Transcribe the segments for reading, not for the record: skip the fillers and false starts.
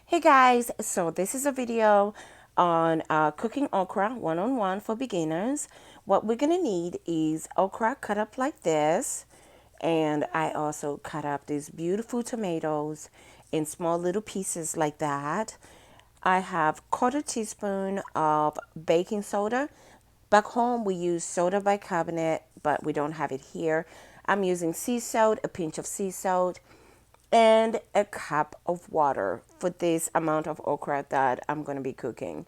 Hey guys, so this is a video on cooking okra one-on-one for beginners. What we're gonna need is okra cut up like this, and I also cut up these beautiful tomatoes in small little pieces like that. I have quarter teaspoon of baking soda. Back home we use soda bicarbonate, but we don't have it here. I'm using sea salt, a pinch of sea salt, and a cup of water for this amount of okra that I'm going to be cooking.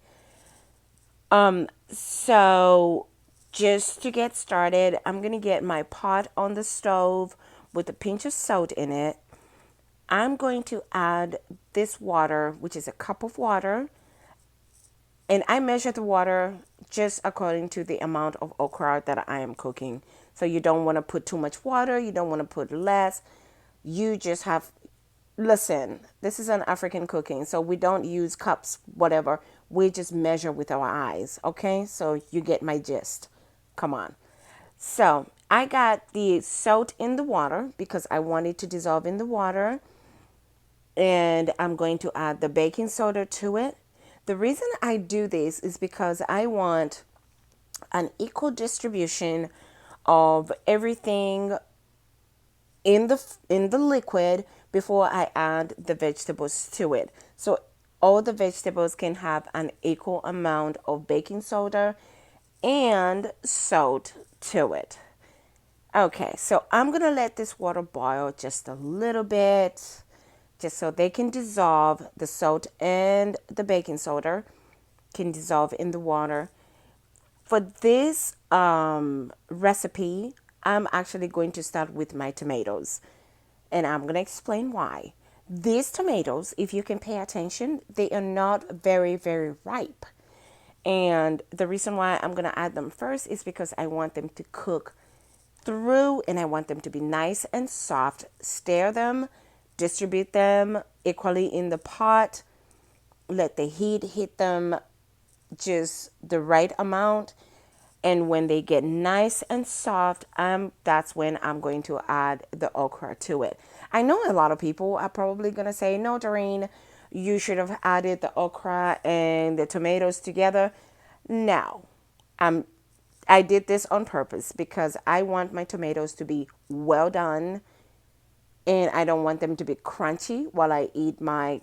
So just to get started, I'm going to get my pot on the stove with a pinch of salt in it. I'm going to add this water, which is a cup of water, and I measure the water just according to the amount of okra that I am cooking. So you don't want to put too much water, you don't want to put less. You just have, listen, this is an African cooking, so we don't use cups, whatever. We just measure with our eyes, okay? So you get my gist. Come on. So I got the salt in the water because I want it to dissolve in the water, and I'm going to add the baking soda to it. The reason I do this is because I want an equal distribution of everything in the liquid before I add the vegetables to it. So all the vegetables can have an equal amount of baking soda and salt to it. Okay, so I'm gonna let this water boil just a little bit, just so they can dissolve. The salt and the baking soda can dissolve in the water. For this recipe, I'm actually going to start with my tomatoes, and I'm going to explain why. These tomatoes, if you can pay attention, they are not very, very ripe. And the reason why I'm going to add them first is because I want them to cook through and I want them to be nice and soft. Stir them, distribute them equally in the pot. Let the heat hit them just the right amount. And when they get nice and soft, that's when I'm going to add the okra to it. I know a lot of people are probably going to say, no, Doreen, you should have added the okra and the tomatoes together. No, um, I did this on purpose because I want my tomatoes to be well done, and I don't want them to be crunchy while I eat my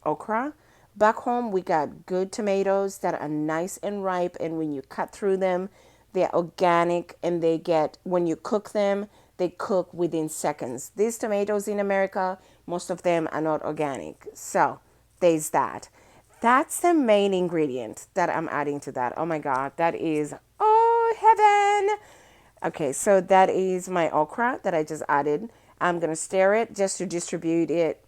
okra. Back home, we got good tomatoes that are nice and ripe, and when you cut through them, they're organic, and they get, when you cook them, they cook within seconds. These tomatoes in America, most of them are not organic. So there's that. That's the main ingredient that I'm adding to that. Oh my God, that is, oh heaven. Okay, so that is my okra that I just added. I'm going to stir it just to distribute it.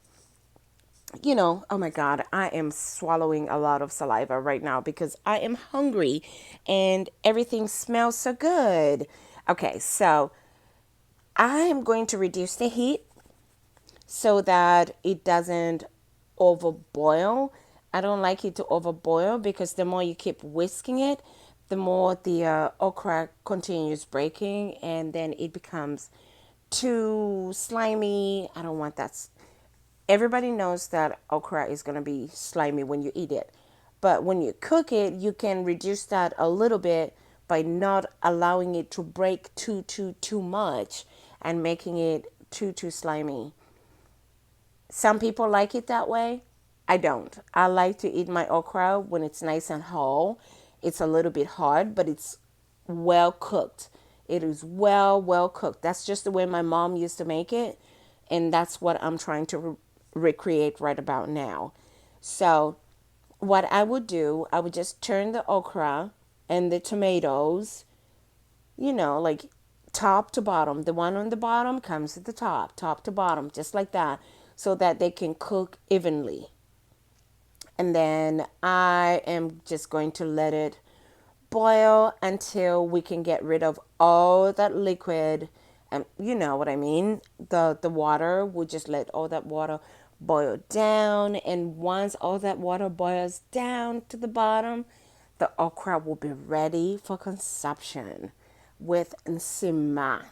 Oh my God, I am swallowing a lot of saliva right now because I am hungry and everything smells so good. Okay, so I am going to reduce the heat so that it doesn't overboil. I don't like it to overboil because the more you keep whisking it, the more the okra continues breaking and then it becomes too slimy. I don't want that. Everybody knows that okra is going to be slimy when you eat it. But when you cook it, you can reduce that a little bit by not allowing it to break too much and making it too slimy. Some people like it that way. I don't. I like to eat my okra when it's nice and whole. It's a little bit hard, but it's well cooked. It is well cooked. That's just the way my mom used to make it, and that's what I'm trying to recreate right about now. So, what I would do, I would just turn the okra and the tomatoes, like top to bottom. The one on the bottom comes at the top to bottom, just like that, so that they can cook evenly. And then I am just going to let it boil until we can get rid of all that liquid. And you know what I mean? The water, we'll just let all that water boil down. And once all that water boils down to the bottom, the okra will be ready for consumption with nsima.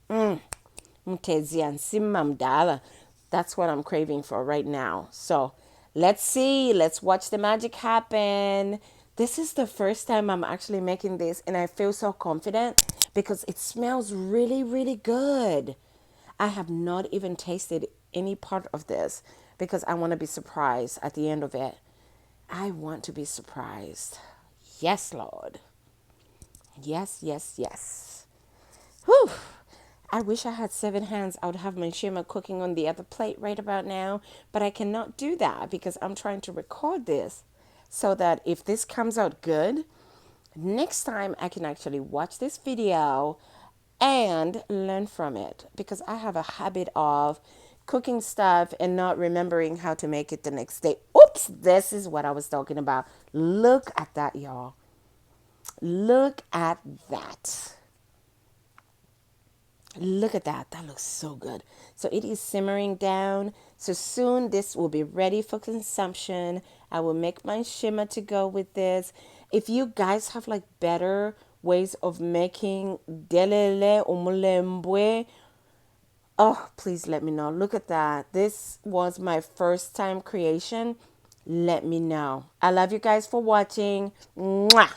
Mtezi nsima mdala. That's what I'm craving for right now. So Let's see. Let's watch the magic happen. This is the first time I'm actually making this, and I feel so confident because it smells really, really good. I have not even tasted any part of this because I want to be surprised at the end of it. I want to be surprised. Yes, Lord. Yes, yes, yes. Whew. I wish I had 7 hands. I would have my shimmer cooking on the other plate right about now, but I cannot do that because I'm trying to record this so that if this comes out good, next time I can actually watch this video and learn from it because I have a habit of cooking stuff and not remembering how to make it the next day. Oops, this is what I was talking about. Look at that, y'all. Look at that. Look at that. That looks so good. So it is simmering down. So soon this will be ready for consumption. I will make my shimmer to go with this. If you guys have like better ways of making delele umulembwe, oh, please let me know. Look at that. This was my first time creation. Let me know. I love you guys for watching. Mwah!